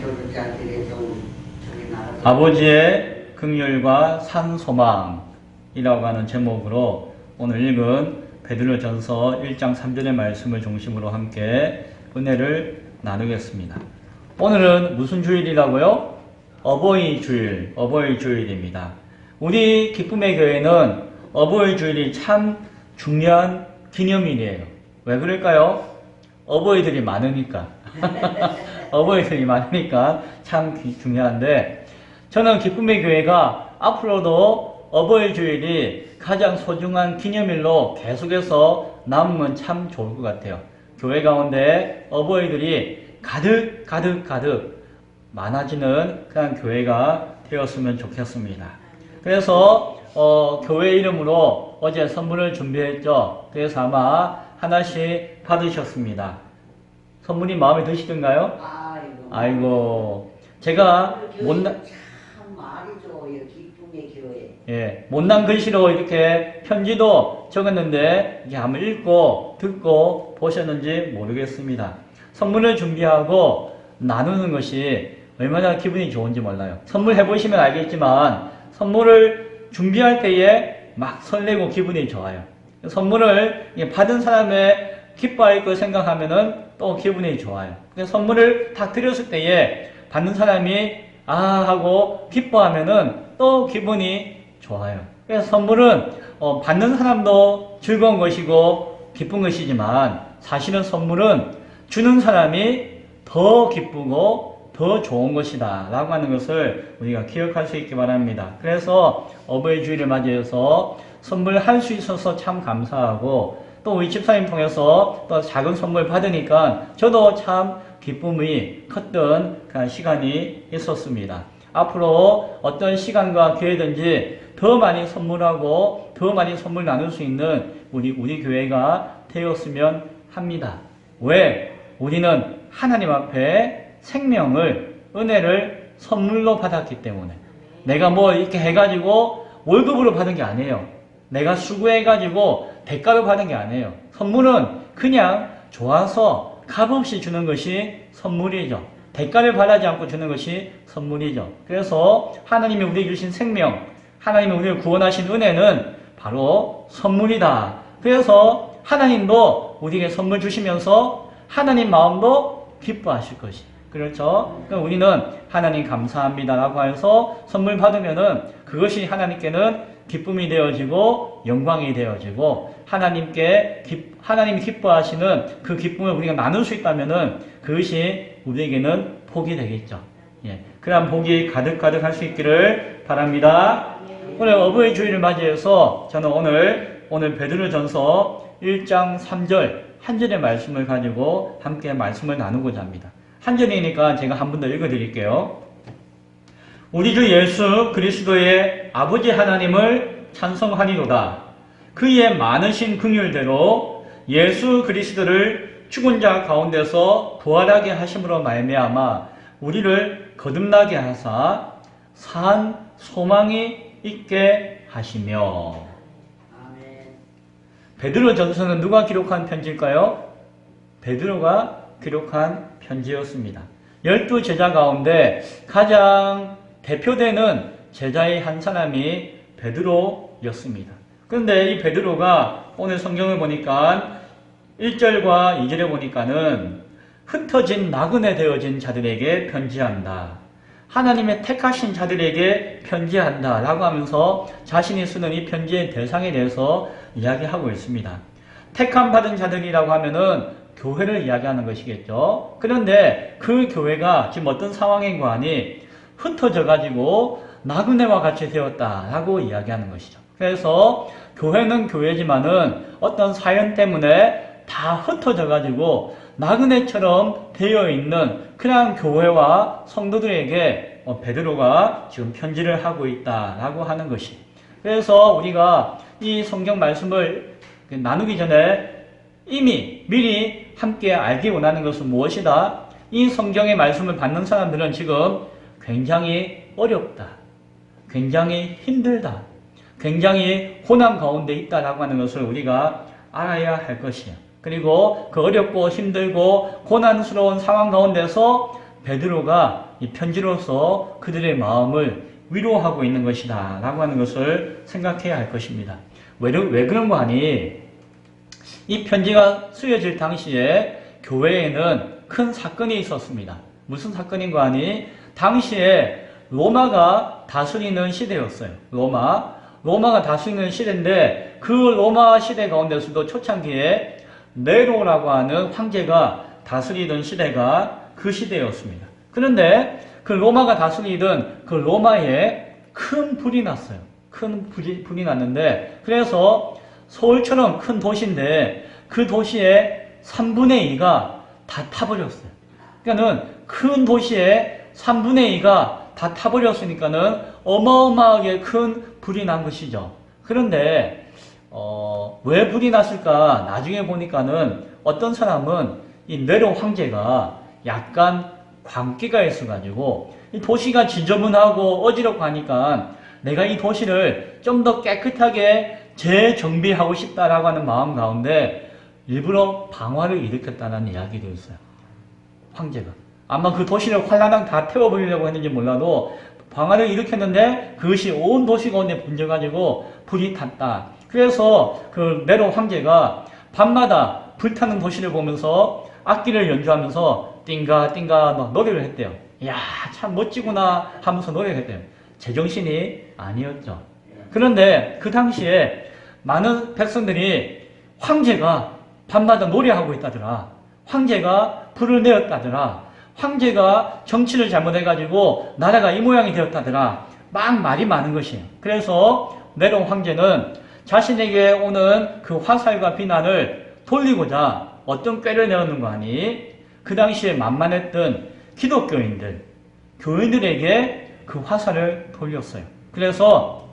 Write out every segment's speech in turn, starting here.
교육자한테 대해서 저기 나라에서 아버지의 긍휼과 산 소망이라고 하는 제목으로 오늘 읽은 베드로전서 1장 3절의 말씀을 중심으로 함께 은혜를 나누겠습니다. 오늘은 무슨 주일이라고요? 어버이 주일입니다. 우리 기쁨의 교회는 어버이 주일이 참 중요한 기념일이에요. 왜 그럴까요? 어버이들이 많으니까. 어버이들이 많으니까 참 중요한데, 저는 기쁨의 교회가 앞으로도 어버이 주일이 가장 소중한 기념일로 계속해서 남으면 참 좋을 것 같아요. 교회 가운데 어버이들이 가득 많아지는 그런 교회가 되었으면 좋겠습니다. 그래서 교회 이름으로 어제 선물을 준비했죠. 그래서 아마 하나씩 받으셨습니다. 선물이 마음에 드시던가요? 아이고, 제가 참 말이 좋아요. 기쁨의 교회. 예, 못난 글씨로 이렇게 편지도 적었는데 이게 한번 읽고 듣고 보셨는지 모르겠습니다. 선물을 준비하고 나누는 것이 얼마나 기분이 좋은지 몰라요. 선물 해보시면 알겠지만 선물을 준비할 때에 막 설레고 기분이 좋아요. 선물을 받은 사람의 기뻐할 거 생각하면은 또 기분이 좋아요. 선물을 딱 드렸을 때에 받는 사람이 하고 기뻐하면은 또 기분이 좋아요. 그래서 선물은 받는 사람도 즐거운 것이고 기쁜 것이지만 사실은 선물은 주는 사람이 더 기쁘고 더 좋은 것이다 라고 하는 것을 우리가 기억할 수 있기 바랍니다. 그래서 어버이 주일을 맞이해서 선물할 수 있어서 참 감사하고, 또 우리 집사님 통해서 또 작은 선물 받으니까 저도 참 기쁨이 컸던 그런 시간이 있었습니다. 앞으로 어떤 시간과 기회든지 더 많이 선물하고 더 많이 선물 나눌 수 있는 우리 교회가 되었으면 합니다. 왜? 우리는 하나님 앞에 생명을, 은혜를 선물로 받았기 때문에. 내가 뭐 이렇게 해가지고 월급으로 받은 게 아니에요. 내가 수고해가지고 대가로 받은 게 아니에요. 선물은 그냥 좋아서 값없이 주는 것이 선물이죠. 대가를 바라지 않고 주는 것이 선물이죠. 그래서 하나님이 우리에게 주신 생명, 하나님이 우리를 구원하신 은혜는 바로 선물이다. 그래서 하나님도 우리에게 선물 주시면서 하나님 마음도 기뻐하실 것이. 그렇죠? 그러니까 우리는 하나님 감사합니다 라고 해서 선물 받으면은 그것이 하나님께는 기쁨이 되어지고 영광이 되어지고, 하나님이 기뻐하시는 그 기쁨을 우리가 나눌 수 있다면은 그것이 우리에게는 복이 되겠죠. 예. 그러한 복이 가득 할 수 있기를 바랍니다. 오늘 어버이 주일을 맞이해서 저는 오늘 베드로전서 1장 3절 한 절의 말씀을 가지고 함께 말씀을 나누고자 합니다. 한 절이니까 제가 한 번 더 읽어드릴게요. 우리 주 예수 그리스도의 아버지 하나님을 찬송하리로다. 그의 많으신 긍휼대로 예수 그리스도를 죽은 자 가운데서 부활하게 하심으로 말미암아 우리를 거듭나게 하사 산 소망이 있게 하시며. 베드로전서는 누가 기록한 편지일까요? 베드로가 기록한 편지였습니다. 12제자 가운데 가장 대표되는 제자의 한 사람이 베드로였습니다. 그런데 이 베드로가 오늘 성경을 보니까 1절과 2절에 보니까는 흩어진 나그네 되어진 자들에게 편지한다. 하나님의 택하신 자들에게 편지한다 라고 하면서 자신이 쓰는 이 편지의 대상에 대해서 이야기하고 있습니다. 택함 받은 자들이라고 하면은 교회를 이야기하는 것이겠죠. 그런데 그 교회가 지금 어떤 상황인가 하니 흩어져 가지고 나그네와 같이 되었다라고 이야기하는 것이죠. 그래서 교회는 교회지만은 어떤 사연 때문에 다 흩어져 가지고 나그네처럼 되어 있는 그런 교회와 성도들에게 베드로가 지금 편지를 하고 있다라고 하는 것이. 그래서 우리가 이 성경 말씀을 나누기 전에 이미 미리 함께 알기 원하는 것은 무엇이다? 이 성경의 말씀을 받는 사람들은 지금 굉장히 어렵다, 굉장히 힘들다, 굉장히 고난 가운데 있다라고 하는 것을 우리가 알아야 할 것이에요. 그리고 그 어렵고 힘들고 고난스러운 상황 가운데서 베드로가 이 편지로서 그들의 마음을 위로하고 있는 것이다 라고 하는 것을 생각해야 할 것입니다. 왜 그런 거 아니? 이 편지가 쓰여질 당시에 교회에는 큰 사건이 있었습니다. 무슨 사건인 거 아니? 당시에 로마가 다스리는 시대였어요. 로마가 다스리는 시대인데 그 로마 시대 가운데서도 초창기에 네로라고 하는 황제가 다스리던 시대가 그 시대였습니다. 그런데 그 로마가 다스리던 그 로마에 큰 불이 났어요. 큰 불이 났는데 그래서 서울처럼 큰 도시인데 그 도시의 3분의 2가 다 타버렸어요. 그러니까는 큰 도시의 3분의 2가 다 타버렸으니까는 어마어마하게 큰 불이 난 것이죠. 그런데 왜 불이 났을까? 나중에 보니까는 어떤 사람은 이 네로 황제가 약간 광기가 있어가지고 이 도시가 지저분하고 어지럽고 하니까 내가 이 도시를 좀 더 깨끗하게 재정비하고 싶다라고 하는 마음 가운데 일부러 방화를 일으켰다는 이야기도 있어요. 황제가. 아마 그 도시를 환란하게 다 태워버리려고 했는지 몰라도 방화를 일으켰는데 그것이 온 도시 가운데 번져가지고 불이 탔다. 그래서 그 네로 황제가 밤마다 불타는 도시를 보면서 악기를 연주하면서 띵가 띵가 막 노래를 했대요. 이야 참 멋지구나 하면서 노래를 했대요. 제정신이 아니었죠. 그런데 그 당시에 많은 백성들이 황제가 밤마다 노래하고 있다더라. 황제가 불을 내었다더라. 황제가 정치를 잘못해가지고 나라가 이 모양이 되었다더라. 막 말이 많은 것이. 그래서 네로 황제는 자신에게 오는 그 화살과 비난을 돌리고자 어떤 꾀를 내었는가 하니 그 당시에 만만했던 기독교인들, 교인들에게 그 화살을 돌렸어요. 그래서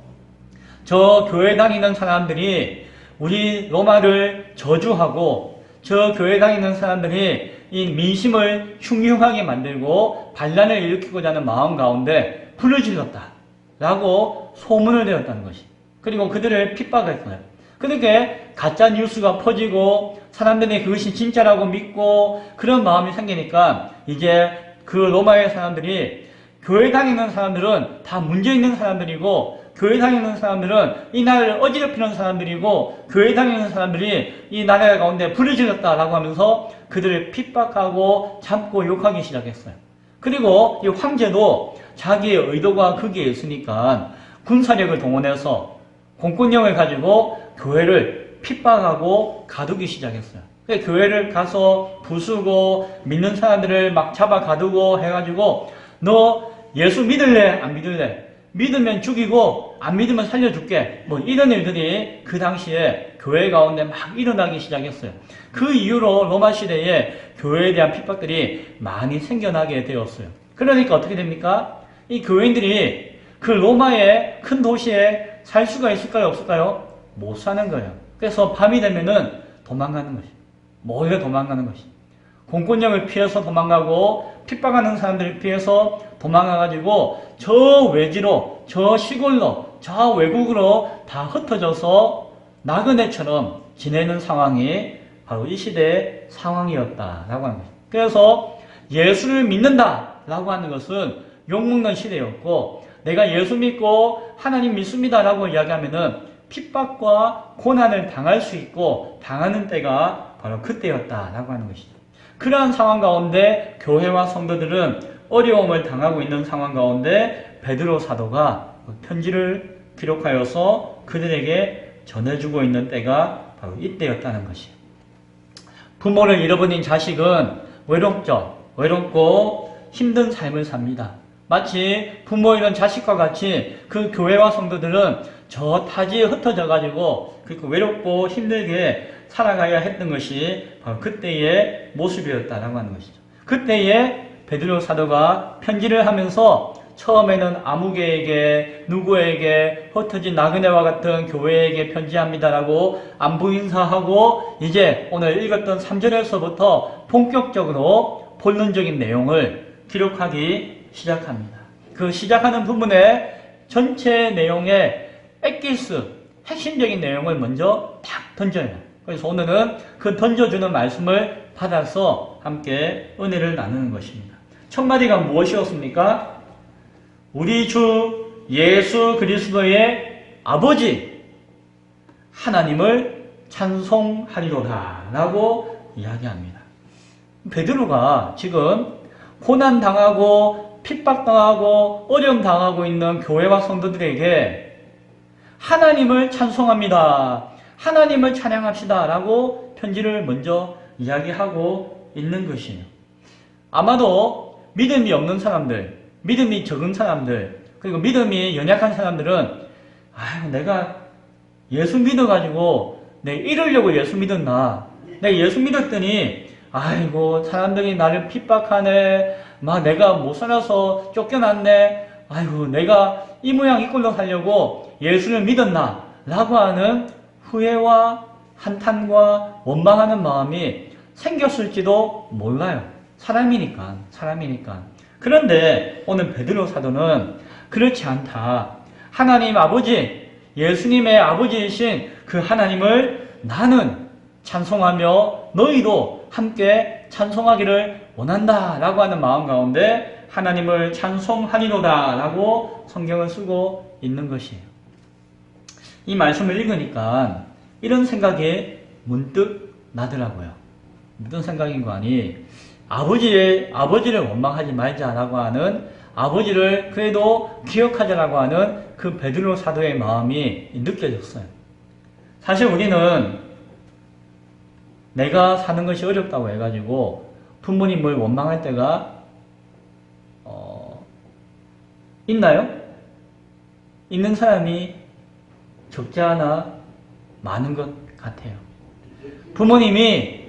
저 교회 다니는 사람들이 우리 로마를 저주하고 저 교회 다니는 사람들이 이 민심을 흉흉하게 만들고 반란을 일으키고자 하는 마음 가운데 불을 질렀다 라고 소문을 내었다는 것이. 그리고 그들을 핍박했어요. 그렇게 가짜 뉴스가 퍼지고 사람들이 그것이 진짜라고 믿고 그런 마음이 생기니까 이제 그 로마의 사람들이 교회 다니는 사람들은 다 문제 있는 사람들이고 교회 다니는 사람들은 이 나라를 어지럽히는 사람들이고 교회 다니는 사람들이 이 나라 가운데 불을 질렀다라고 하면서 그들을 핍박하고 잡고 욕하기 시작했어요. 그리고 이 황제도 자기의 의도가 거기에 있으니까 군사력을 동원해서 공권력을 가지고 교회를 핍박하고 가두기 시작했어요. 교회를 가서 부수고 믿는 사람들을 막 잡아 가두고 해가지고 너 예수 믿을래? 안 믿을래? 믿으면 죽이고 안 믿으면 살려줄게. 뭐 이런 일들이 그 당시에 교회 가운데 막 일어나기 시작했어요. 그 이후로 로마 시대에 교회에 대한 핍박들이 많이 생겨나게 되었어요. 그러니까 어떻게 됩니까? 이 교인들이 그 로마의 큰 도시에 살 수가 있을까요? 없을까요? 못 사는 거예요. 그래서 밤이 되면은 도망가는 것이. 몰래 도망가는 것이. 공권력을 피해서 도망가고 핍박하는 사람들을 피해서 도망가가지고 저 외지로, 저 시골로, 저 외국으로 다 흩어져서 나그네처럼 지내는 상황이 바로 이 시대의 상황이었다라고 하는 거죠. 그래서 예수를 믿는다라고 하는 것은 욕먹는 시대였고 내가 예수 믿고 하나님 믿습니다라고 이야기하면은 핍박과 고난을 당할 수 있고 당하는 때가 바로 그때였다라고 하는 것이죠. 그러한 상황 가운데 교회와 성도들은 어려움을 당하고 있는 상황 가운데 베드로 사도가 편지를 기록하여서 그들에게 전해주고 있는 때가 바로 이때였다는 것이에요. 부모를 잃어버린 자식은 외롭죠. 외롭고 힘든 삶을 삽니다. 마치 부모 잃은 자식과 같이 그 교회와 성도들은 저 타지에 흩어져 가지고 그렇게 외롭고 힘들게 살아가야 했던 것이 바로 그때의 모습이었다라고 하는 것이죠. 그때에 베드로 사도가 편지를 하면서 처음에는 아무개에게 누구에게 흩어진 나그네와 같은 교회에게 편지합니다라고 안부 인사하고 이제 오늘 읽었던 3절에서부터 본격적으로 본론적인 내용을 기록하기 시작합니다. 그 시작하는 부분에 전체 내용의 엑기스, 핵심적인 내용을 먼저 탁 던져요. 그래서 오늘은 그 던져주는 말씀을 받아서 함께 은혜를 나누는 것입니다. 첫 마디가 무엇이었습니까? 우리 주 예수 그리스도의 아버지 하나님을 찬송하리로다 라고 이야기합니다. 베드로가 지금 고난당하고 핍박당하고 어려움당하고 있는 교회와 성도들에게 하나님을 찬송합니다. 하나님을 찬양합시다 라고 편지를 먼저 이야기하고 있는 것이에요. 아마도 믿음이 없는 사람들, 믿음이 적은 사람들, 그리고 믿음이 연약한 사람들은 아유 내가 예수 믿어가지고 내가 이러려고 예수 믿었나, 내가 예수 믿었더니 아이고 사람들이 나를 핍박하네, 막 내가 못 살아서 쫓겨났네, 아이고 내가 이 모양 이 꼴로 살려고 예수를 믿었나 라고 하는 후회와 한탄과 원망하는 마음이 생겼을지도 몰라요. 사람이니까. 그런데 오늘 베드로 사도는 그렇지 않다. 하나님 아버지, 예수님의 아버지이신 그 하나님을 나는 찬송하며 너희도 함께 찬송하기를 원한다 라고 하는 마음 가운데 하나님을 찬송하리로다 라고 성경을 쓰고 있는 것이에요. 이 말씀을 읽으니까 이런 생각이 문득 나더라고요. 무슨 생각인 거 아니? 아버지를 원망하지 말자라고 하는, 아버지를 그래도 기억하자라고 하는 그 베드로 사도의 마음이 느껴졌어요. 사실 우리는 내가 사는 것이 어렵다고 해가지고 부모님을 원망할 때가 있나요? 있는 사람이 적지 않아 많은 것 같아요. 부모님이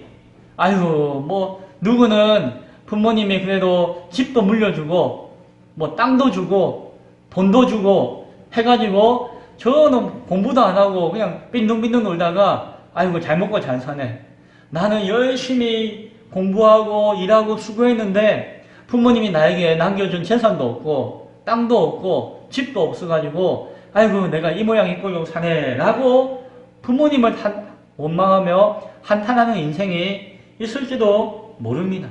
아유 뭐 누구는 부모님이 그래도 집도 물려주고 뭐 땅도 주고 돈도 주고 해가지고 저는 공부도 안 하고 그냥 빈둥빈둥 놀다가 아이고 잘 먹고 잘 사네. 나는 열심히 공부하고 일하고 수고했는데 부모님이 나에게 남겨준 재산도 없고 땅도 없고 집도 없어가지고 아이고 내가 이 모양 이 꼴로 사네 라고 부모님을 원망하며 한탄하는 인생이 있을지도 모릅니다.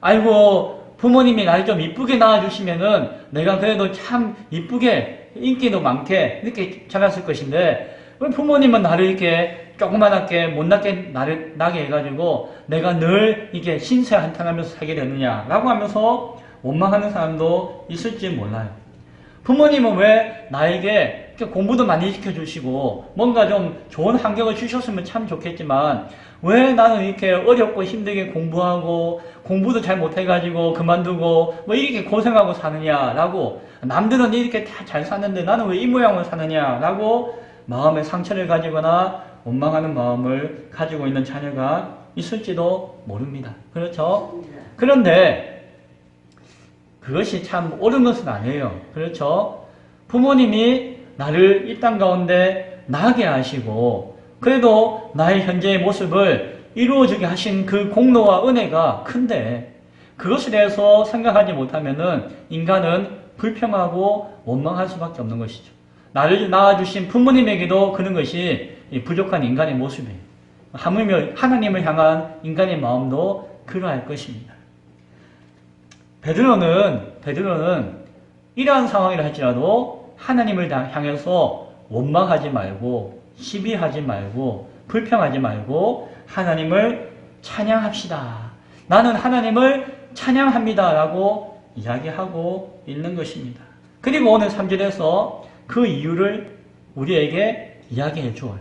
아이고 부모님이 날 좀 이쁘게 낳아주시면은 내가 그래도 참 이쁘게 인기도 많게 이렇게 자랐을 것인데 왜 부모님은 나를 이렇게 조그만하게 못나게 나를 나게 해가지고 내가 늘 이게 신세 한탄하면서 살게 되느냐라고 하면서 원망하는 사람도 있을지 몰라요. 부모님은 왜 나에게 공부도 많이 시켜주시고 뭔가 좀 좋은 환경을 주셨으면 참 좋겠지만 왜 나는 이렇게 어렵고 힘들게 공부하고 공부도 잘 못해가지고 그만두고 뭐 이렇게 고생하고 사느냐라고, 남들은 이렇게 다 잘 사는데 나는 왜 이 모양을 사느냐라고 마음에 상처를 가지거나 원망하는 마음을 가지고 있는 자녀가 있을지도 모릅니다. 그렇죠? 그런데 그것이 참 옳은 것은 아니에요. 그렇죠? 부모님이 나를 이 땅 가운데 나게 하시고 그래도 나의 현재의 모습을 이루어지게 하신 그 공로와 은혜가 큰데 그것에 대해서 생각하지 못하면은 인간은 불평하고 원망할 수밖에 없는 것이죠. 나를 낳아주신 부모님에게도 그런 것이 부족한 인간의 모습이에요. 하물며 하나님을 향한 인간의 마음도 그러할 것입니다. 베드로는 이러한 상황이라 할지라도 하나님을 향해서 원망하지 말고 시비하지 말고 불평하지 말고 하나님을 찬양합시다. 나는 하나님을 찬양합니다 라고 이야기하고 있는 것입니다. 그리고 오늘 3절에서 그 이유를 우리에게 이야기해 주어요.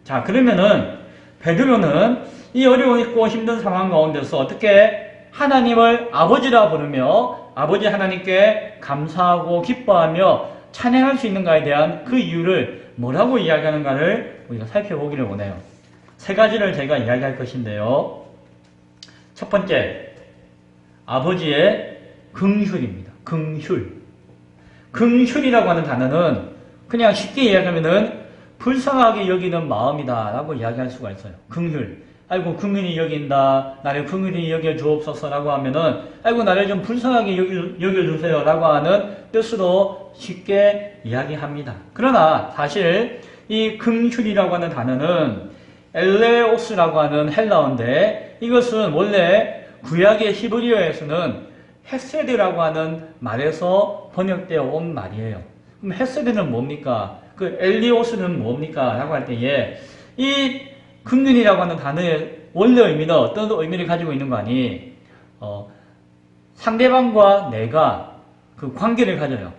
자, 그러면은 베드로는 이 어려웠고 힘든 상황 가운데서 어떻게 하나님을 아버지라 부르며 아버지 하나님께 감사하고 기뻐하며 찬양할 수 있는가에 대한 그 이유를 뭐라고 이야기하는가를 우리가 살펴보기를 원해요. 세 가지를 제가 이야기할 것인데요. 첫 번째, 아버지의 긍휼입니다. 긍휼이라고 하는 단어는 그냥 쉽게 이야기하면은 불쌍하게 여기는 마음이다 라고 이야기할 수가 있어요. 긍휼. 아이고 긍휼히 여긴다, 나를 긍휼히 여겨 주옵소서 라고 하면은 아이고 나를 좀 불쌍하게 여겨주세요 라고 하는 뜻으로 쉽게 이야기합니다. 그러나 사실 이 긍휼이라고 하는 단어는 엘레오스라고 하는 헬라어인데 이것은 원래 구약의 히브리어에서는 헤세드라고 하는 말에서 번역되어 온 말이에요. 그럼 헤세드는 뭡니까? 그 엘리오스는 뭡니까? 라고 할 때에 이 긍휼이라고 하는 단어의 원래 의미는 어떤 의미를 가지고 있는 거 아니? 상대방과 내가 그 관계를 가져요.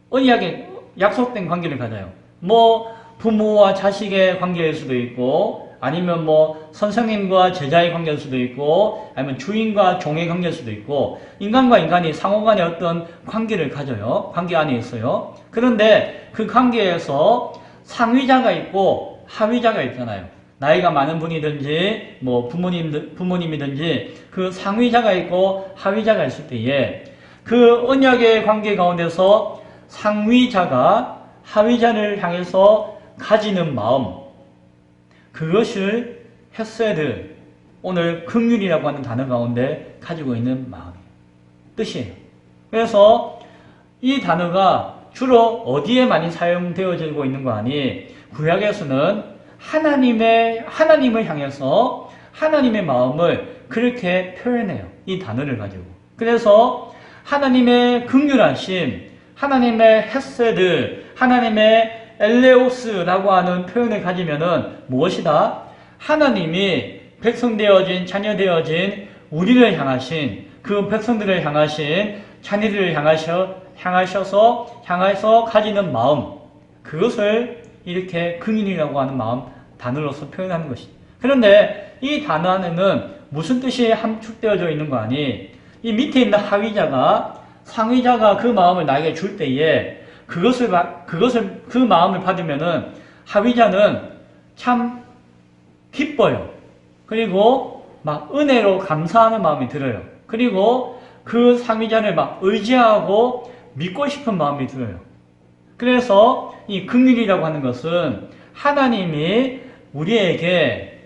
언약에 약속된 관계를 가져요. 뭐 부모와 자식의 관계일 수도 있고, 아니면 뭐 선생님과 제자의 관계일 수도 있고, 아니면 주인과 종의 관계일 수도 있고, 인간과 인간이 상호간에 어떤 관계를 가져요. 관계 안에 있어요. 그런데 그 관계에서 상위자가 있고 하위자가 있잖아요. 나이가 많은 분이든지 뭐 부모님이든지 그 상위자가 있고 하위자가 있을 때에 그 언약의 관계 가운데서 상위자가 하위자를 향해서 가지는 마음, 그것을 헤세드, 오늘 긍휼이라고 하는 단어 가운데 가지고 있는 마음이에요. 뜻이에요. 그래서 이 단어가 주로 어디에 많이 사용되어지고 있는 거 아니? 구약에서는 하나님을 향해서 하나님의 마음을 그렇게 표현해요. 이 단어를 가지고. 그래서 하나님의 긍휼하심, 하나님의 헤세드, 하나님의 엘레오스라고 하는 표현을 가지면은 무엇이다? 하나님이 백성되어진, 자녀되어진 우리를 향하신, 그 백성들을 향하신, 자녀들을 향하셔서 가지는 마음, 그것을 이렇게 긍휼이라고 하는 마음 단어로서 표현하는 것이죠. 그런데 이 단어 안에는 무슨 뜻이 함축되어져 있는 거 아니? 이 밑에 있는 하위자가, 상위자가 그 마음을 나에게 줄 때에 그 마음을 받으면은 하위자는 참 기뻐요. 그리고 막 은혜로 감사하는 마음이 들어요. 그리고 그 상위자를 막 의지하고 믿고 싶은 마음이 들어요. 그래서 이 긍휼이라고 하는 것은 하나님이 우리에게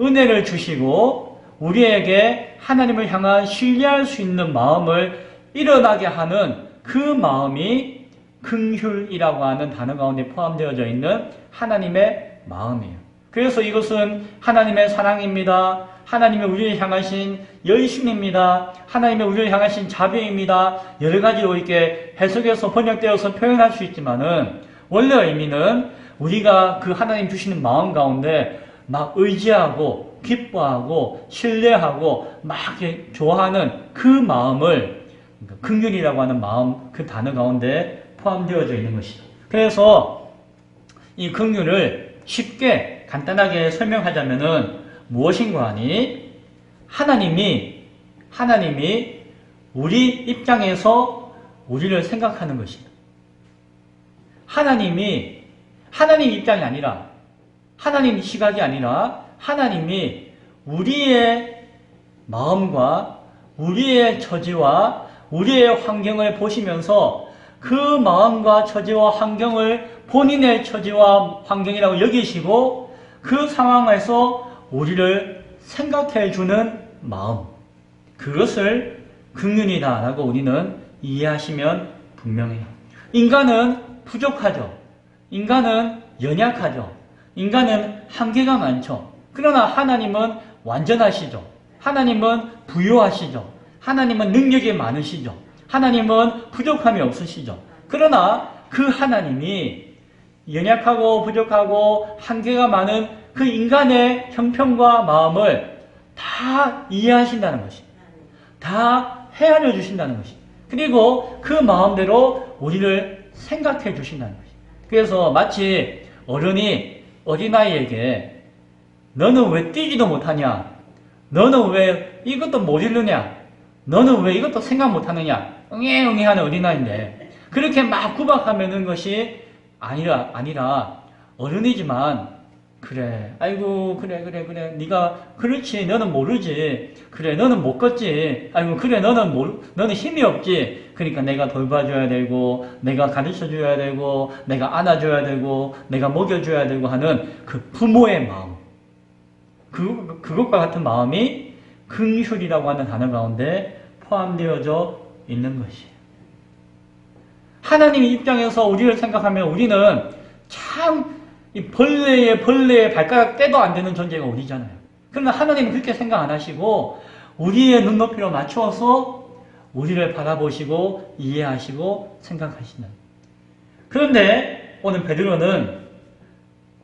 은혜를 주시고 우리에게 하나님을 향한 신뢰할 수 있는 마음을 일어나게 하는 그 마음이 긍휼이라고 하는 단어 가운데 포함되어져 있는 하나님의 마음이에요. 그래서 이것은 하나님의 사랑입니다. 하나님의 우리를 향하신 열심입니다. 하나님의 우리를 향하신 자비입니다. 여러 가지로 이렇게 해석해서 번역되어서 표현할 수 있지만은 원래 의미는 우리가 그 하나님 주시는 마음 가운데 막 의지하고 기뻐하고 신뢰하고 막 좋아하는 그 마음을 긍휼이라고 하는 마음, 그 단어 가운데 포함되어져 있는 것이죠. 그래서 이 긍휼을 쉽게 간단하게 설명하자면은 무엇인가 하니 하나님이 우리 입장에서 우리를 생각하는 것이다. 하나님 입장이 아니라 하나님 시각이 아니라 하나님이 우리의 마음과 우리의 처지와 우리의 환경을 보시면서 그 마음과 처지와 환경을 본인의 처지와 환경이라고 여기시고 그 상황에서 우리를 생각해 주는 마음, 그것을 긍휼이다라고 우리는 이해하시면 분명해요. 인간은 부족하죠. 인간은 연약하죠. 인간은 한계가 많죠. 그러나 하나님은 완전하시죠. 하나님은 부유하시죠. 하나님은 능력이 많으시죠. 하나님은 부족함이 없으시죠. 그러나 그 하나님이 연약하고 부족하고 한계가 많은 그 인간의 형편과 마음을 다 이해하신다는 것입니다. 다 헤아려 주신다는 것입니다. 그리고 그 마음대로 우리를 생각해 주신다는 것입니다. 그래서 마치 어른이 어린아이에게 너는 왜 뛰지도 못하냐? 너는 왜 이것도 못 이루냐? 너는 왜 이것도 생각 못하느냐? 응애 하는 어린아이인데 그렇게 막 구박하는 것이 아니라 어른이지만 그래 아이고 그래 네가 그렇지 너는 모르지 그래 너는 못 걷지 아이고 그래 너는 힘이 없지 그러니까 내가 돌봐줘야 되고 내가 가르쳐줘야 되고 내가 안아줘야 되고 내가 먹여줘야 되고 하는 그 부모의 마음 그것과 같은 마음이 긍휼이라고 하는 단어 가운데 포함되어져 있는 것이에요. 하나님 입장에서 우리를 생각하면 우리는 참 이 벌레의 발가락 떼도 안 되는 존재가 우리잖아요. 그러나 하나님은 그렇게 생각 안 하시고 우리의 눈높이로 맞추어서 우리를 바라보시고 이해하시고 생각하시는. 그런데 오늘 베드로는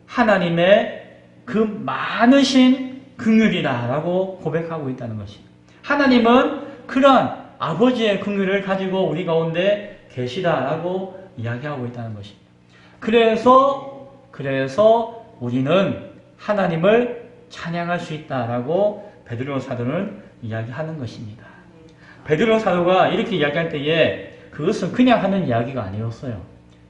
하나님의 그 많으신 긍휼이다라고 고백하고 있다는 것입니다. 하나님은 그러한 아버지의 긍휼을 가지고 우리 가운데 계시다라고 이야기하고 있다는 것입니다. 그래서 우리는 하나님을 찬양할 수 있다라고 베드로 사도는 이야기하는 것입니다. 베드로 사도가 이렇게 이야기할 때에 그것은 그냥 하는 이야기가 아니었어요.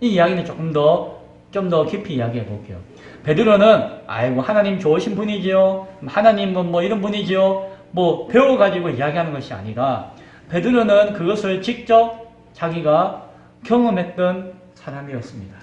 이 이야기는 좀 더 깊이 이야기해 볼게요. 베드로는 하나님 좋으신 분이지요. 하나님은 뭐 이런 분이지요. 뭐 배워가지고 이야기하는 것이 아니라 베드로는 그것을 직접 자기가 경험했던 사람이었습니다.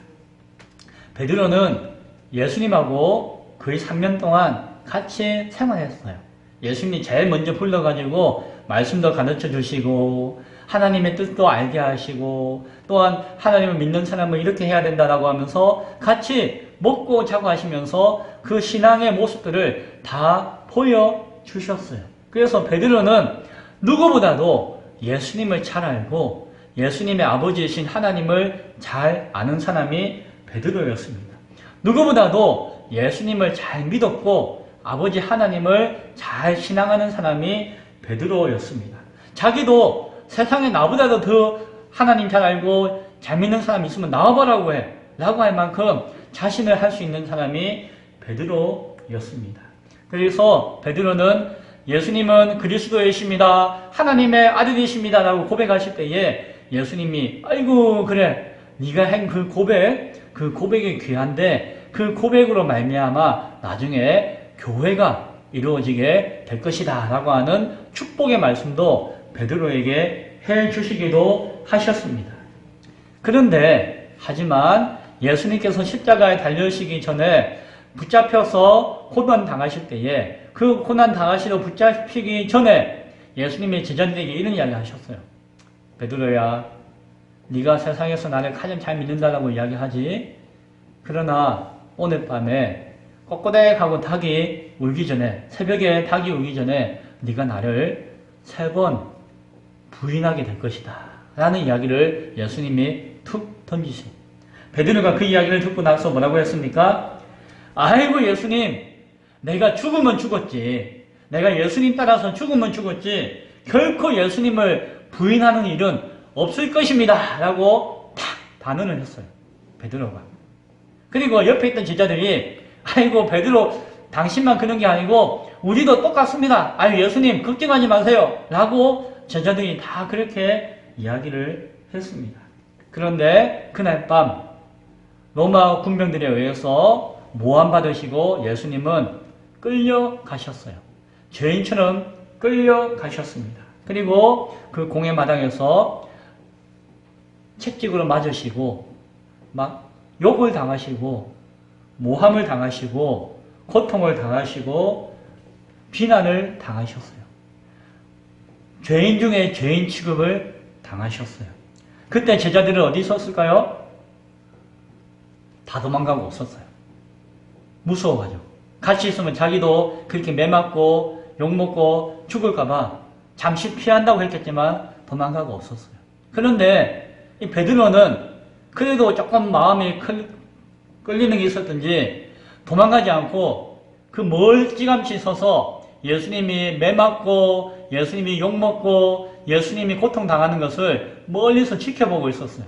베드로는 예수님하고 거의 3년 동안 같이 생활했어요. 예수님이 제일 먼저 불러가지고 말씀도 가르쳐 주시고 하나님의 뜻도 알게 하시고 또한 하나님을 믿는 사람은 이렇게 해야 된다라고 하면서 같이 먹고 자고 하시면서 그 신앙의 모습들을 다 보여주셨어요. 그래서 베드로는 누구보다도 예수님을 잘 알고 예수님의 아버지이신 하나님을 잘 아는 사람이 베드로였습니다. 누구보다도 예수님을 잘 믿었고 아버지 하나님을 잘 신앙하는 사람이 베드로였습니다. 자기도 세상에 나보다도 더 하나님 잘 알고 잘 믿는 사람이 있으면 나와보라고 해 라고 할 만큼 자신을 할 수 있는 사람이 베드로였습니다. 그래서 베드로는 예수님은 그리스도이십니다. 하나님의 아들이십니다. 라고 고백하실 때에 예수님이 아이고 그래 네가 한 그 고백이 귀한데 그 고백으로 말미암아 나중에 교회가 이루어지게 될 것이다 라고 하는 축복의 말씀도 베드로에게 해주시기도 하셨습니다. 그런데 하지만 예수님께서 십자가에 달려오시기 전에 붙잡혀서 고난 당하실 때에 그 고난 당하시러 붙잡히기 전에 예수님이 제자들에게 이런 이야기 하셨어요. 베드로야, 네가 세상에서 나를 가장 잘 믿는다라고 이야기하지. 그러나 오늘 밤에 꼬꼬댁하고 닭이 울기 전에, 새벽에 닭이 울기 전에 네가 나를 3번 부인하게 될 것이다 라는 이야기를 예수님이 툭 던지신. 베드로가 그 이야기를 듣고 나서 뭐라고 했습니까? 아이고 예수님, 내가 죽으면 죽었지. 내가 예수님 따라서 죽으면 죽었지. 결코 예수님을 부인하는 일은 없을 것입니다 라고 탁 단언을 했어요. 베드로가. 그리고 옆에 있던 제자들이 아이고 베드로 당신만 그런 게 아니고 우리도 똑같습니다. 아유 예수님 걱정하지 마세요 라고 제자들이 다 그렇게 이야기를 했습니다. 그런데 그날 밤 로마 군병들에 의해서 모함받으시고 예수님은 끌려가셨어요. 죄인처럼 끌려가셨습니다. 그리고 그 공회 마당에서 채찍으로 맞으시고 막 욕을 당하시고 모함을 당하시고 고통을 당하시고 비난을 당하셨어요. 죄인 중에 죄인 취급을 당하셨어요. 그때 제자들은 어디 있었을까요? 다 도망가고 없었어요. 무서워가지고. 같이 있으면 자기도 그렇게 매맞고 욕먹고 죽을까봐 잠시 피한다고 했겠지만 도망가고 없었어요. 그런데 이 베드로는 그래도 조금 마음이 끌리는 게 있었던지 도망가지 않고 그 멀찌감치 서서 예수님이 매맞고 예수님이 욕먹고 예수님이 고통당하는 것을 멀리서 지켜보고 있었어요.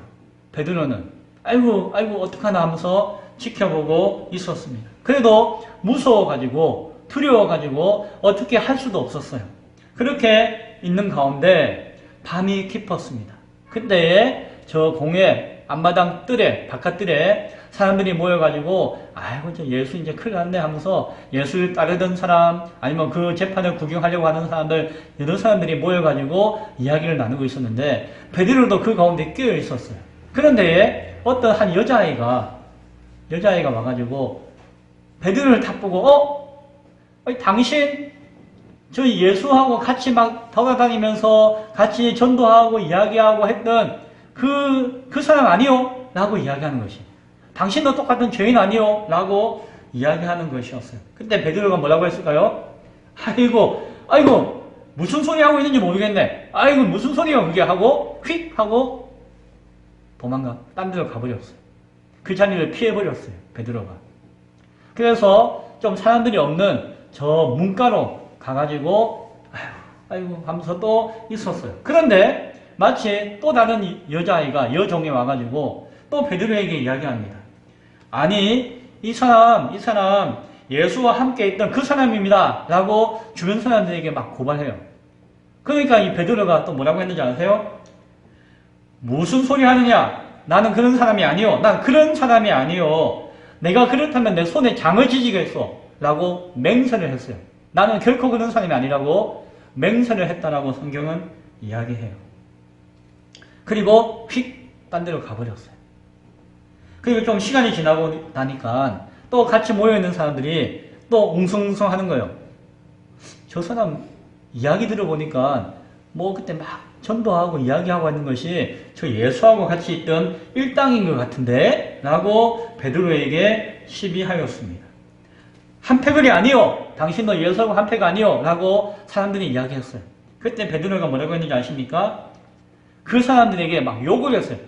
베드로는 아이고 어떡하나 하면서 지켜보고 있었습니다. 그래도 무서워가지고 두려워가지고 어떻게 할 수도 없었어요. 그렇게 있는 가운데 밤이 깊었습니다. 그때에 저 공회 앞마당 뜰에 바깥뜰에 사람들이 모여가지고 아이고 저 예수 이제 큰일 났네 하면서 예수를 따르던 사람 아니면 그 재판을 구경하려고 하는 사람들 이런 사람들이 모여가지고 이야기를 나누고 있었는데 베드로도 그 가운데 끼어 있었어요. 그런데 어떤 한 여자아이가 와가지고 베드로를 탁 보고 당신 저 예수하고 같이 막 돌아다니면서 같이 전도하고 이야기하고 했던 그 사람 아니요? 라고 이야기하는 것이. 당신도 똑같은 죄인 아니요? 라고 이야기하는 것이었어요. 그때 베드로가 뭐라고 했을까요? 아이고 무슨 소리 하고 있는지 모르겠네. 아이고 무슨 소리야 그게 하고 휙 하고 도망가 딴 데로 가버렸어요. 그 자리를 피해버렸어요. 베드로가. 그래서 좀 사람들이 없는 저 문가로 가가지고 아이고 하면서 또 있었어요. 그런데 마치 또 다른 여자아이가 여종이 와가지고 또 베드로에게 이야기합니다. 아니 이 사람 예수와 함께 있던 그 사람입니다 라고 주변 사람들에게 막 고발해요. 그러니까 이 베드로가 또 뭐라고 했는지 아세요? 무슨 소리 하느냐? 나는 그런 사람이 아니요. 난 그런 사람이 아니요. 내가 그렇다면 내 손에 장을 지지겠소 라고 맹세를 했어요. 나는 결코 그런 사람이 아니라고 맹세를 했다라고 성경은 이야기해요. 그리고 휙 딴 데로 가버렸어요. 그리고 좀 시간이 지나고 나니까 또 같이 모여있는 사람들이 또 웅성웅성 하는 거예요. 저 사람 이야기 들어보니까 뭐 그때 막 전도하고 이야기하고 있는 것이 저 예수하고 같이 있던 일당인 것 같은데 라고 베드로에게 시비하였습니다. 한패거리 아니요. 당신도 예수하고 한패가 아니요. 라고 사람들이 이야기했어요. 그때 베드로가 뭐라고 했는지 아십니까? 그 사람들에게 막 욕을 했어요.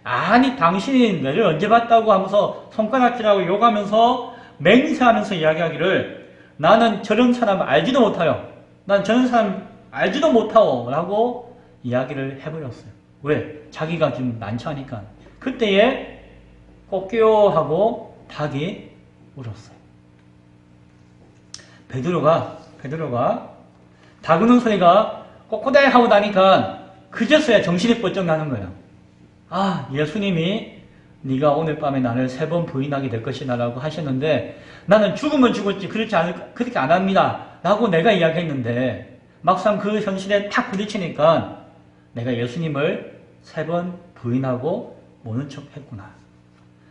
아니 당신이 나를 언제 봤다고 하면서 손가락질하고 욕하면서 맹세하면서 이야기하기를 나는 저런 사람 알지도 못하여. 난 저런 사람 알지도 못하오 라고 이야기를 해버렸어요. 왜? 자기가 좀 난처하니까. 그때에 꼬끼요 하고 닭이 울었어요. 베드로가 닭 우는 소리가 꼬꼬대 하고 나니까 그제서야 정신이 번쩍 나는 거예요. 아, 예수님이 네가 오늘 밤에 나를 3번 부인하게 될 것이다 라고 하셨는데 나는 죽으면 죽었지 그렇게 안 합니다 라고 내가 이야기했는데 막상 그 현실에 탁 부딪히니까 내가 예수님을 3번 부인하고 모른 척 했구나.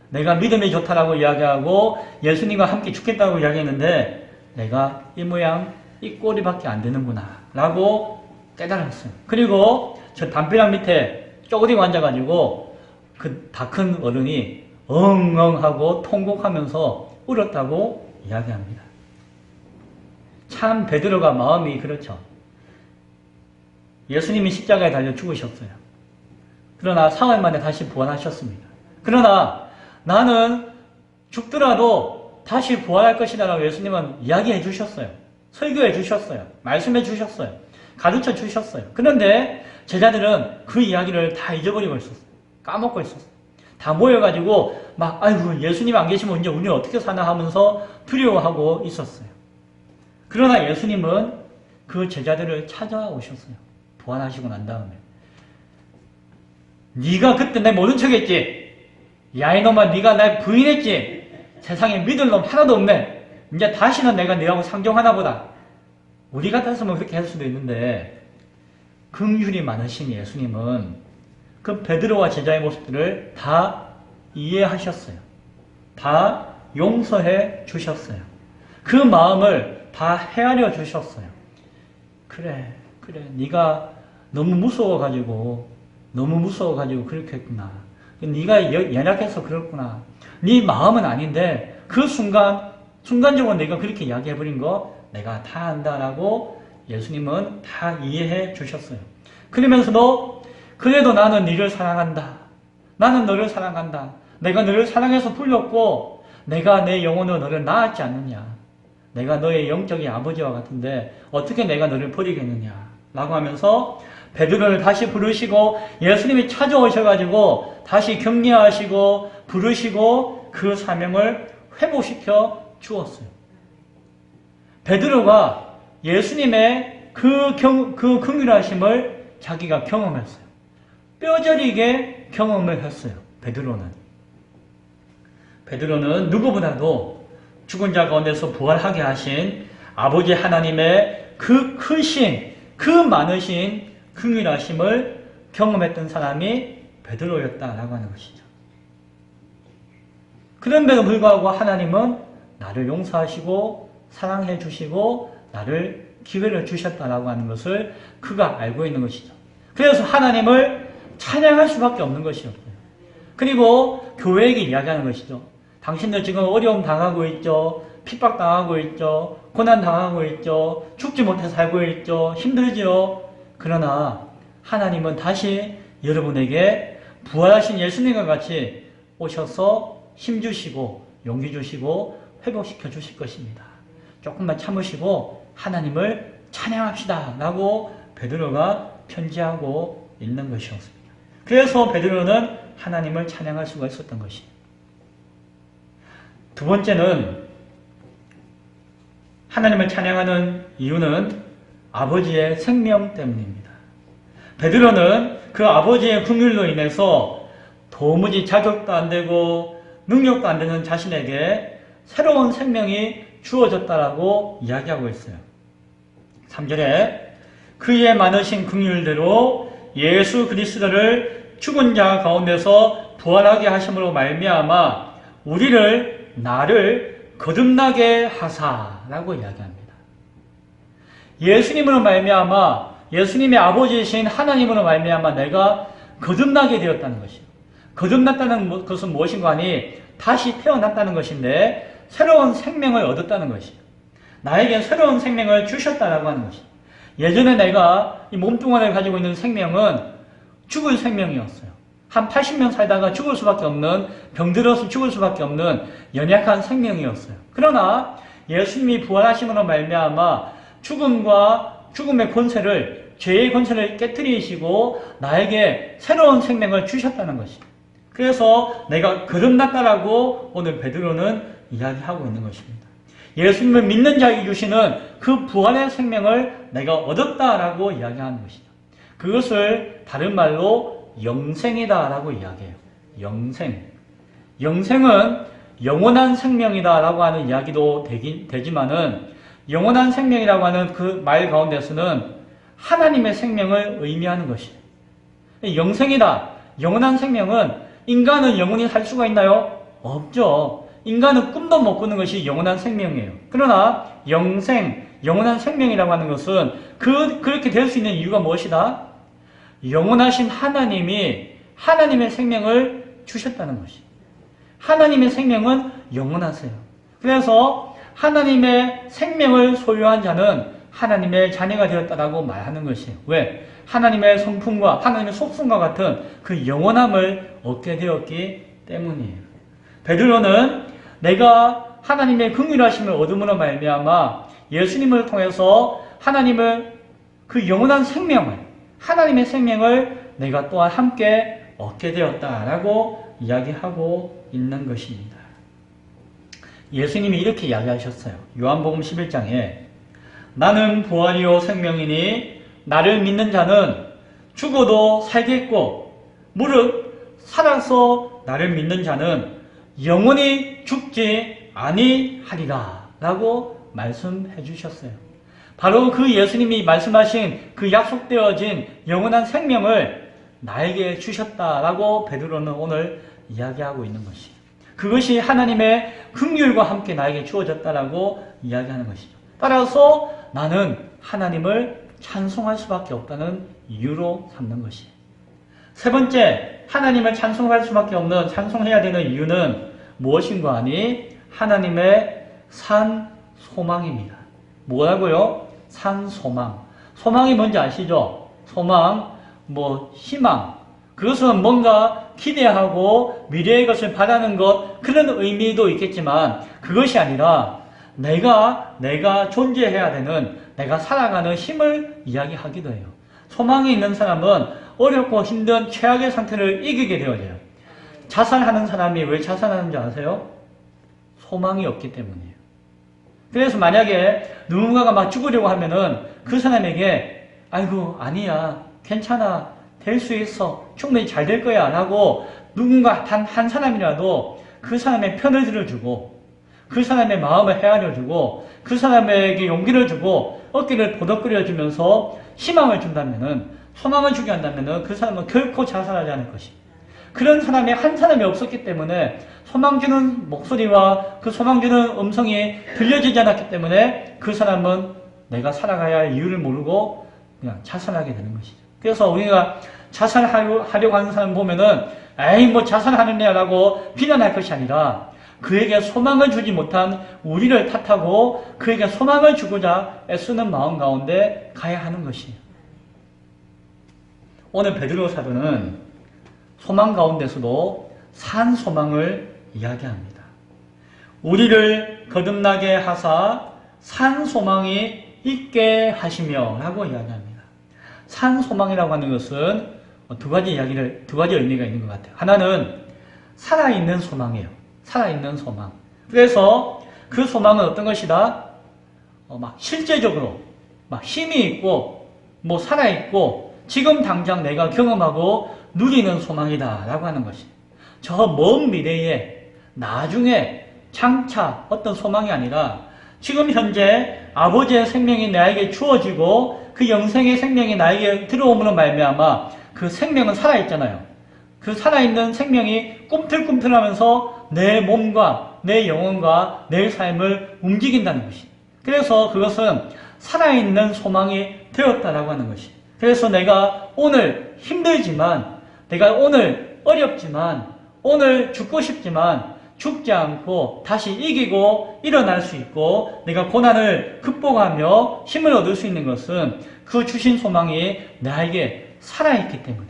내가 믿음이 좋다라고 이야기하고 예수님과 함께 죽겠다고 이야기했는데 내가 이 모양 이 꼴이밖에 안 되는구나 라고 깨달았어요. 그리고 저 담벼락 밑에 쪼그리고 앉아가지고 그 다 큰 어른이 엉엉하고 통곡하면서 울었다고 이야기합니다. 참 베드로가 마음이 그렇죠. 예수님이 십자가에 달려 죽으셨어요. 그러나 사흘 만에 다시 부활하셨습니다. 그러나 나는 죽더라도 다시 부활할 것이다 라고 예수님은 이야기해 주셨어요. 설교해 주셨어요. 말씀해 주셨어요. 가르쳐 주셨어요. 그런데 제자들은 그 이야기를 다 잊어버리고 있었어요. 까먹고 있었어요. 다 모여가지고 막 아이고 예수님 안 계시면 이제 우리는 어떻게 사나 하면서 두려워하고 있었어요. 그러나 예수님은 그 제자들을 찾아오셨어요. 부활하시고 난 다음에. 네가 그때 내 모른 척했지. 야 이놈아 네가 날 부인했지. 세상에 믿을 놈 하나도 없네. 이제 다시는 내가 너하고 상종하나 보다. 우리 같았으면 그렇게 할 수도 있는데 긍휼이 많으신 예수님은 그 베드로와 제자의 모습들을 다 이해하셨어요. 다 용서해 주셨어요. 그 마음을 다 헤아려 주셨어요. 그래 네가 너무 무서워가지고 그렇게 했구나. 네가 연약해서 그렇구나. 네 마음은 아닌데 그 순간적으로 내가 그렇게 이야기해버린 거 내가 다 안다라고 예수님은 다 이해해 주셨어요. 그러면서도 그래도 나는 너를 사랑한다. 나는 너를 사랑한다. 내가 너를 사랑해서 불렀고 내가 내 영혼으로 너를 낳았지 않느냐. 내가 너의 영적인 아버지와 같은데 어떻게 내가 너를 버리겠느냐 라고 하면서 베드로를 다시 부르시고 예수님이 찾아오셔가지고 다시 격려하시고 부르시고 그 사명을 회복시켜 주었어요. 베드로가 예수님의 그 긍휼하심을 자기가 경험했어요. 뼈저리게 경험을 했어요. 베드로는 누구보다도 죽은 자 가운데서 부활하게 하신 아버지 하나님의 그 크신, 그 많으신 긍휼하심을 경험했던 사람이 베드로였다라고 하는 것이죠. 그런데도 불구하고 하나님은 나를 용서하시고 사랑해 주시고 나를 기회를 주셨다라고 하는 것을 그가 알고 있는 것이죠. 그래서 하나님을 찬양할 수밖에 없는 것이었고요. 그리고 교회에게 이야기하는 것이죠. 당신들 지금 어려움 당하고 있죠. 핍박 당하고 있죠. 고난 당하고 있죠. 죽지 못해 살고 있죠. 힘들죠. 그러나 하나님은 다시 여러분에게 부활하신 예수님과 같이 오셔서 힘 주시고 용기 주시고 회복시켜 주실 것입니다. 조금만 참으시고 하나님을 찬양합시다 라고 베드로가 편지하고 있는 것이었습니다. 그래서 베드로는 하나님을 찬양할 수가 있었던 것이에요. 두 번째는 하나님을 찬양하는 이유는 아버지의 생명 때문입니다. 베드로는 그 아버지의 긍휼로 인해서 도무지 자격도 안 되고 능력도 안 되는 자신에게 새로운 생명이 주어졌다라고 이야기하고 있어요. 3절에 그의 많으신 긍휼대로 예수 그리스도를 죽은 자 가운데서 부활하게 하심으로 말미암아 우리를 나를 거듭나게 하사라고 이야기합니다. 예수님으로 말미암아 예수님의 아버지이신 하나님으로 말미암아 내가 거듭나게 되었다는 것이에요. 거듭났다는 것은 무엇인가 하니 다시 태어났다는 것인데 새로운 생명을 얻었다는 것이에요. 나에게 새로운 생명을 주셨다라고 하는 것이에요. 예전에 내가 이 몸뚱아리를 가지고 있는 생명은 죽을 생명이었어요. 한 80년 살다가 죽을 수밖에 없는, 병들어서 죽을 수밖에 없는 연약한 생명이었어요. 그러나 예수님이 부활하심으로 말미암아 죽음과 죽음의 권세를, 죄의 권세를 깨뜨리시고 나에게 새로운 생명을 주셨다는 것이에요. 그래서 내가 거듭났다라고 오늘 베드로는 이야기하고 있는 것입니다. 예수님을 믿는 자에게 주시는 그 부활의 생명을 내가 얻었다라고 이야기하는 것이죠. 그것을 다른 말로 영생이다라고 이야기해요. 영생. 영생은 영원한 생명이다라고 하는 이야기도 되지만은 영원한 생명이라고 하는 그 말 가운데서는 하나님의 생명을 의미하는 것이에요. 영생이다. 영원한 생명은 인간은 영원히 살 수가 있나요? 없죠. 인간은 꿈도 못 꾸는 것이 영원한 생명이에요. 그러나 영생, 영원한 생명이라고 하는 것은 그렇게 될 수 있는 이유가 무엇이다? 영원하신 하나님이 하나님의 생명을 주셨다는 것이에요. 하나님의 생명은 영원하세요. 그래서 하나님의 생명을 소유한 자는 하나님의 자녀가 되었다라고 말하는 것이에요. 왜? 하나님의 성품과 하나님의 속성과 같은 그 영원함을 얻게 되었기 때문이에요. 베드로는 내가 하나님의 긍휼하심을 얻음으로 말미암아 예수님을 통해서 하나님을 그 영원한 생명을 하나님의 생명을 내가 또한 함께 얻게 되었다라고 이야기하고 있는 것입니다. 예수님이 이렇게 이야기하셨어요. 요한복음 11장에 나는 부활이요 생명이니 나를 믿는 자는 죽어도 살겠고 무릇 살아서 나를 믿는 자는 영원히 죽지 아니하리라 라고 말씀해 주셨어요. 바로 그 예수님이 말씀하신 그 약속되어진 영원한 생명을 나에게 주셨다라고 베드로는 오늘 이야기하고 있는 것이에요. 그것이 하나님의 긍휼과 함께 나에게 주어졌다라고 이야기하는 것이죠. 따라서 나는 하나님을 찬송할 수밖에 없다는 이유로 삼는 것이에요. 세 번째, 하나님을 찬송할 수밖에 없는, 찬송해야 되는 이유는 무엇인가 하니 하나님의 산 소망입니다. 뭐라고요? 산 소망. 소망이 뭔지 아시죠? 소망, 희망. 그것은 뭔가 기대하고 미래의 것을 바라는 것, 그런 의미도 있겠지만 그것이 아니라 내가 존재해야 되는, 내가 살아가는 힘을 이야기하기도 해요. 소망이 있는 사람은 어렵고 힘든 최악의 상태를 이기게 되어져요. 자살하는 사람이 왜 자살하는지 아세요? 소망이 없기 때문이에요. 그래서 만약에 누군가가 막 죽으려고 하면은 그 사람에게 아이고 아니야 괜찮아 될 수 있어 충분히 잘 될 거야 라고 누군가 단 한 사람이라도 그 사람의 편을 들어주고 그 사람의 마음을 헤아려주고 그 사람에게 용기를 주고 어깨를 보덕거려주면서 희망을 준다면은, 소망을 주게 한다면은 그 사람은 결코 자살하지 않을 것입니다. 그런 사람이 한 사람이 없었기 때문에 소망 주는 목소리와 그 소망 주는 음성이 들려지지 않았기 때문에 그 사람은 내가 살아가야 할 이유를 모르고 그냥 자살하게 되는 것이죠. 그래서 우리가 자살하려고 하는 사람 보면은 에이 자살하는 애라고 비난할 것이 아니라 그에게 소망을 주지 못한 우리를 탓하고 그에게 소망을 주고자 애쓰는 마음 가운데 가야 하는 것이에요. 오늘 베드로 사도는 소망 가운데서도 산 소망을 이야기합니다. 우리를 거듭나게 하사 산 소망이 있게 하시며 라고 이야기합니다. 산 소망이라고 하는 것은 두 가지 의미가 있는 것 같아요. 하나는 살아있는 소망이에요. 살아있는 소망. 그래서 그 소망은 어떤 것이다? 막 실제적으로 막 힘이 있고 뭐 살아있고 지금 당장 내가 경험하고 누리는 소망이다 라고 하는 것이 저 먼 미래에 나중에 장차 어떤 소망이 아니라 지금 현재 아버지의 생명이 나에게 주어지고 그 영생의 생명이 나에게 들어옴으로 말미암아 그 생명은 살아있잖아요. 그 살아있는 생명이 꿈틀꿈틀하면서 내 몸과 내 영혼과 내 삶을 움직인다는 것이. 그래서 그것은 살아있는 소망이 되었다라고 하는 것이. 그래서 내가 오늘 힘들지만, 내가 오늘 어렵지만, 오늘 죽고 싶지만 죽지 않고 다시 이기고 일어날 수 있고 내가 고난을 극복하며 힘을 얻을 수 있는 것은 그 주신 소망이 나에게 살아있기 때문에,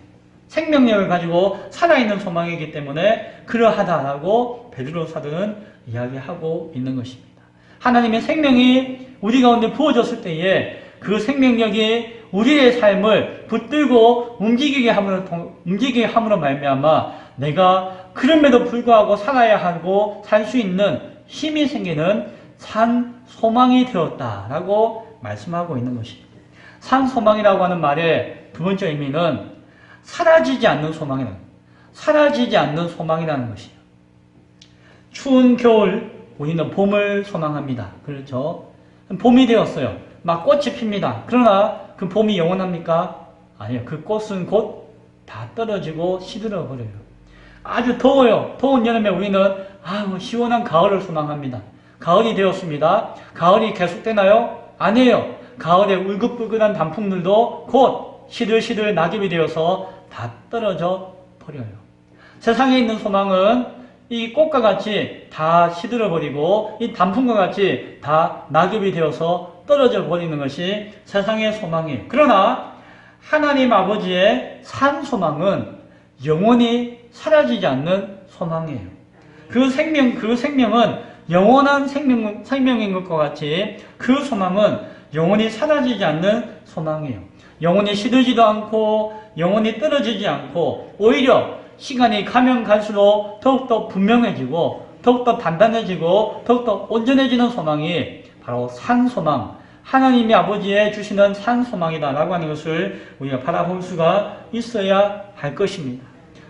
생명력을 가지고 살아있는 소망이기 때문에 그러하다라고 베드로 사도는 이야기하고 있는 것입니다. 하나님의 생명이 우리 가운데 부어졌을 때에 그 생명력이 우리의 삶을 붙들고 움직이게 함으로 말미암아 내가 그럼에도 불구하고 살아야 하고 살 수 있는 힘이 생기는 산 소망이 되었다라고 말씀하고 있는 것입니다. 산 소망이라고 하는 말의 두 번째 의미는 사라지지 않는 소망이라는 것이에요. 추운 겨울 우리는 봄을 소망합니다. 그렇죠? 봄이 되었어요. 막 꽃이 핍니다. 그러나 그 봄이 영원합니까? 아니요. 그 꽃은 곧 다 떨어지고 시들어 버려요. 아주 더워요. 더운 여름에 우리는 시원한 가을을 소망합니다. 가을이 되었습니다. 가을이 계속되나요? 아니에요. 가을에 울긋불긋한 단풍들도 곧 시들시들 낙엽이 되어서 다 떨어져 버려요. 세상에 있는 소망은 이 꽃과 같이 다 시들어버리고 이 단풍과 같이 다 낙엽이 되어서 떨어져 버리는 것이 세상의 소망이에요. 그러나 하나님 아버지의 산 소망은 영원히 사라지지 않는 소망이에요. 그 생명은 영원한 생명인 것과 같이 그 소망은 영원히 사라지지 않는 소망이에요. 영원히 시들지도 않고 영원히 떨어지지 않고 오히려 시간이 가면 갈수록 더욱더 분명해지고 더욱더 단단해지고 더욱더 온전해지는 소망이 바로 산 소망, 하나님이 아버지의 주시는 산 소망이다라고 하는 것을 우리가 바라볼 수가 있어야 할 것입니다.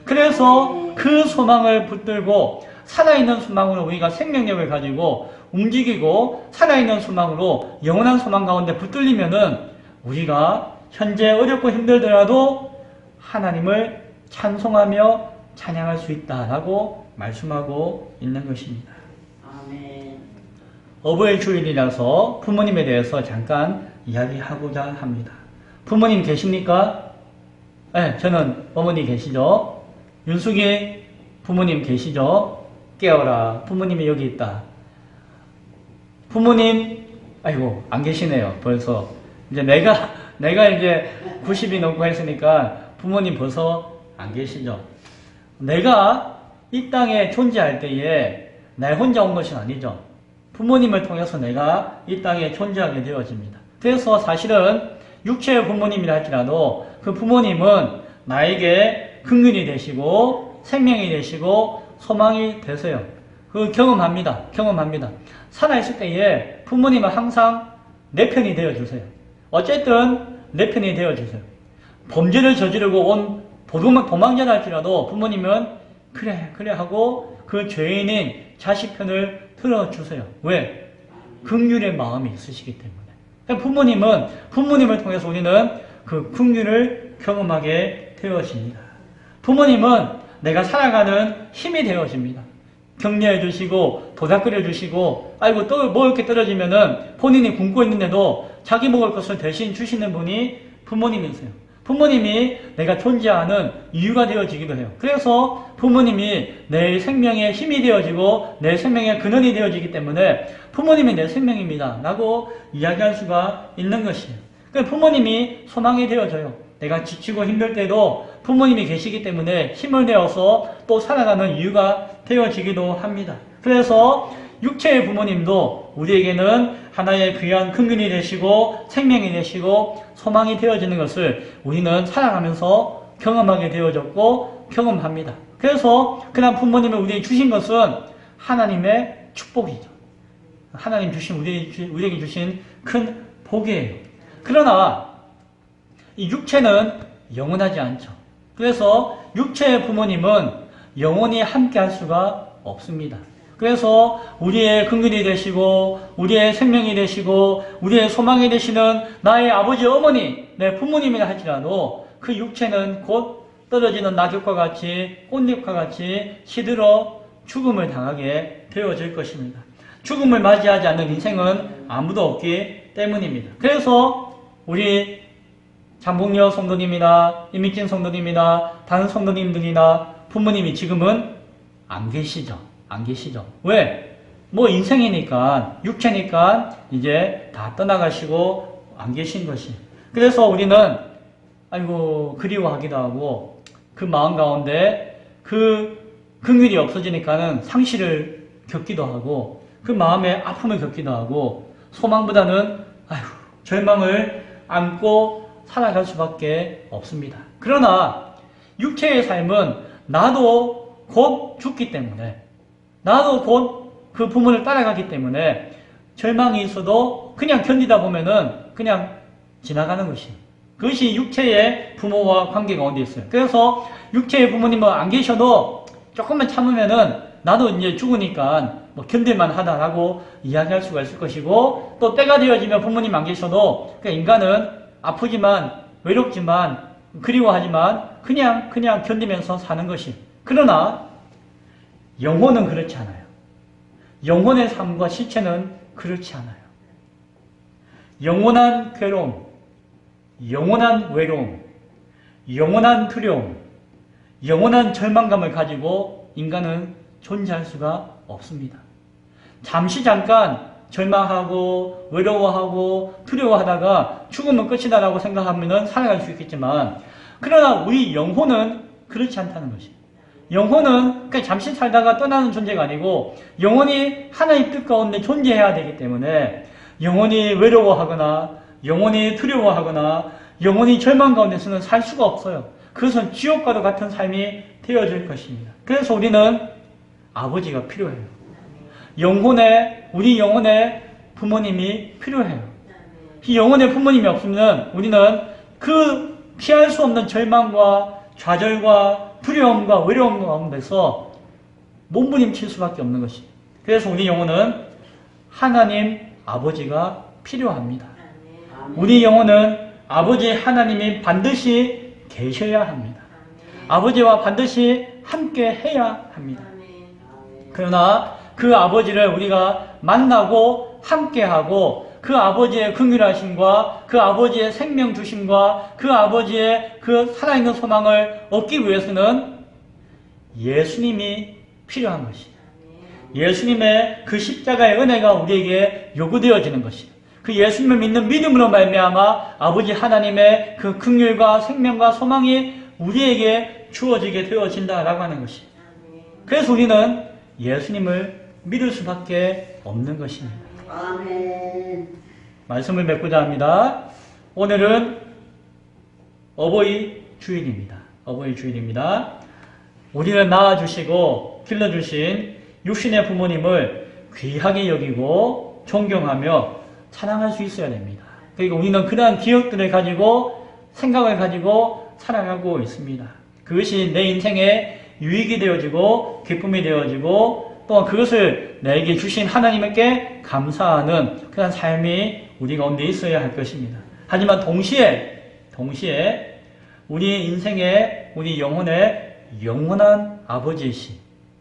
그래서 그 소망을 붙들고 살아있는 소망으로 우리가 생명력을 가지고 움직이고 살아있는 소망으로 영원한 소망 가운데 붙들리면은 우리가 현재 어렵고 힘들더라도 하나님을 찬송하며 찬양할 수 있다라고 말씀하고 있는 것입니다. 아멘. 어버이 주일이라서 부모님에 대해서 잠깐 이야기하고자 합니다. 부모님 계십니까? 네, 저는 어머니 계시죠? 윤숙이 부모님 계시죠? 깨어라. 부모님이 여기 있다. 부모님, 안 계시네요. 벌써. 이제 내가 이제 90이 넘고 했으니까 부모님 벌써 안 계시죠? 내가 이 땅에 존재할 때에 나 혼자 온 것이 아니죠. 부모님을 통해서 내가 이 땅에 존재하게 되어집니다. 그래서 사실은 육체의 부모님이라 할지라도 그 부모님은 나에게 긍휼이 되시고 생명이 되시고 소망이 되세요. 그 경험합니다. 살아있을 때에 부모님은 항상 내 편이 되어주세요. 어쨌든 내 편이 되어주세요. 범죄를 저지르고 온 도망자라 할지라도 부모님은 그래 하고 그 죄인인 자식 편을 들어주세요. 왜? 긍휼의 마음이 있으시기 때문에. 부모님을 통해서 우리는 그 긍휼을 경험하게 되어집니다. 부모님은 내가 살아가는 힘이 되어집니다. 격려해 주시고 도닥거려 주시고 또 뭐 이렇게 떨어지면은 본인이 굶고 있는데도 자기 먹을 것을 대신 주시는 분이 부모님이세요. 부모님이 내가 존재하는 이유가 되어지기도 해요. 그래서 부모님이 내 생명의 힘이 되어지고 내 생명의 근원이 되어지기 때문에 부모님이 내 생명입니다 라고 이야기할 수가 있는 것이에요. 부모님이 소망이 되어져요. 내가 지치고 힘들 때도 부모님이 계시기 때문에 힘을 내어서 또 살아가는 이유가 되어지기도 합니다. 그래서 육체의 부모님도 우리에게는 하나의 귀한 근근이 되시고 생명이 되시고 소망이 되어지는 것을 우리는 살아가면서 경험하게 되어졌고 경험합니다. 그래서 그런 부모님을 우리에게 주신 것은 하나님의 축복이죠. 하나님 주신 우리에게 주신 큰 복이에요. 그러나 이 육체는 영원하지 않죠. 그래서 육체의 부모님은 영원히 함께 할 수가 없습니다. 그래서 우리의 근근이 되시고 우리의 생명이 되시고 우리의 소망이 되시는 나의 아버지 어머니 내 부모님이라 할지라도 그 육체는 곧 떨어지는 낙엽과 같이 꽃잎과 같이 시들어 죽음을 당하게 되어질 것입니다. 죽음을 맞이하지 않는 인생은 아무도 없기 때문입니다. 그래서 우리 장봉여 성도님이나 이민진 성도님이나 다른 성도님들이나 부모님이 지금은 안 계시죠. 안 계시죠. 왜? 뭐 인생이니까 육체니까 이제 다 떠나가시고 안 계신 것이. 그래서 우리는 아이고 그리워하기도 하고 그 마음 가운데 그 긍휼이 없어지니까는 상실을 겪기도 하고 그 마음에 아픔을 겪기도 하고 소망보다는 아이고 절망을 안고 살아갈 수밖에 없습니다. 그러나 육체의 삶은 나도 곧 죽기 때문에 나도 곧 그 부모를 따라가기 때문에 절망이 있어도 그냥 견디다 보면은 그냥 지나가는 것이. 그것이 육체의 부모와 관계 가운데 있어요. 그래서 육체의 부모님은 안 계셔도 조금만 참으면은 나도 이제 죽으니까 뭐 견딜만 하다라고 이야기할 수가 있을 것이고 또 때가 되어지면 부모님 안 계셔도 그러니까 인간은 아프지만 외롭지만 그리워하지만 그냥 견디면서 사는 것이. 그러나 영혼은 그렇지 않아요. 영혼의 삶과 실체는 그렇지 않아요. 영원한 괴로움, 영원한 외로움, 영원한 두려움, 영원한 절망감을 가지고 인간은 존재할 수가 없습니다. 잠깐 절망하고 외로워하고 두려워하다가 죽으면 끝이다라고 생각하면 살아갈 수 있겠지만 그러나 우리 영혼은 그렇지 않다는 것이에요. 영혼은 그냥 잠시 살다가 떠나는 존재가 아니고 영원히 하나의 뜻 가운데 존재해야 되기 때문에 영원히 외로워하거나 영원히 두려워하거나 영원히 절망 가운데서는 살 수가 없어요. 그것은 지옥과도 같은 삶이 되어질 것입니다. 그래서 우리는 아버지가 필요해요. 우리 영혼의 부모님이 필요해요. 이 영혼의 부모님이 없으면 우리는 그 피할 수 없는 절망과 좌절과 두려움과 외로움 가운데서 몸부림칠 수밖에 없는 것이. 그래서 우리 영혼은 하나님 아버지가 필요합니다. 우리 영혼은 아버지 하나님이 반드시 계셔야 합니다. 아버지와 반드시 함께 해야 합니다. 그러나 그 아버지를 우리가 만나고 함께하고 그 아버지의 긍휼하심과 그 아버지의 생명 주심과 그 아버지의 그 살아있는 소망을 얻기 위해서는 예수님이 필요한 것이에요. 예수님의 그 십자가의 은혜가 우리에게 요구되어지는 것이에요. 그 예수님을 믿는 믿음으로 말미암아 아버지 하나님의 그 긍휼과 생명과 소망이 우리에게 주어지게 되어진다라고 하는 것이에요. 그래서 우리는 예수님을 믿을 수밖에 없는 것입니다. 아멘. 말씀을 맺고자 합니다. 오늘은 어버이 주일입니다. 어버이 주일입니다. 우리를 낳아주시고 길러주신 육신의 부모님을 귀하게 여기고 존경하며 사랑할 수 있어야 됩니다. 그리고 우리는 그러한 기억들을 가지고 생각을 가지고 살아가고 있습니다. 그것이 내 인생의 유익이 되어지고 기쁨이 되어지고 또한 그것을 나에게 주신 하나님께 감사하는 그런 삶이 우리 가운데 있어야 할 것입니다. 하지만 동시에 우리 인생의 우리 영혼의 영원한 아버지이신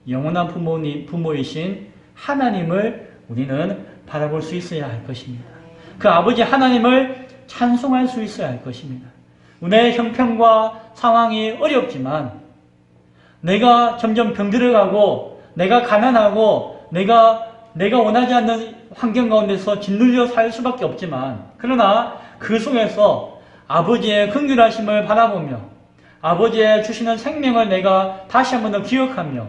영원한 부모이신 하나님을 우리는 바라볼 수 있어야 할 것입니다. 그 아버지 하나님을 찬송할 수 있어야 할 것입니다. 내 형편과 상황이 어렵지만 내가 점점 병들어가고 내가 가난하고 내가 원하지 않는 환경 가운데서 짓눌려 살 수밖에 없지만 그러나 그 속에서 아버지의 긍휼하심을 바라보며 아버지의 주시는 생명을 내가 다시 한번 더 기억하며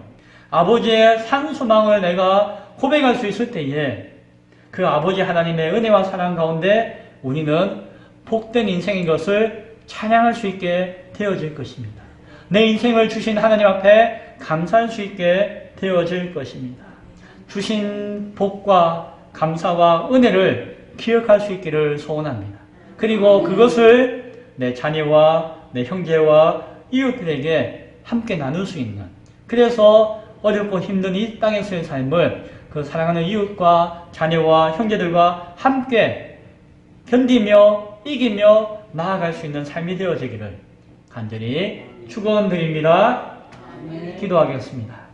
아버지의 산소망을 내가 고백할 수 있을 때에 그 아버지 하나님의 은혜와 사랑 가운데 우리는 복된 인생인 것을 찬양할 수 있게 되어질 것입니다. 내 인생을 주신 하나님 앞에 감사할 수 있게 되어질 것입니다. 주신 복과 감사와 은혜를 기억할 수 있기를 소원합니다. 그리고 그것을 내 자녀와 내 형제와 이웃들에게 함께 나눌 수 있는, 그래서 어렵고 힘든 이 땅에서의 삶을 그 사랑하는 이웃과 자녀와 형제들과 함께 견디며 이기며 나아갈 수 있는 삶이 되어지기를 간절히 축원드립니다. 기도하겠습니다.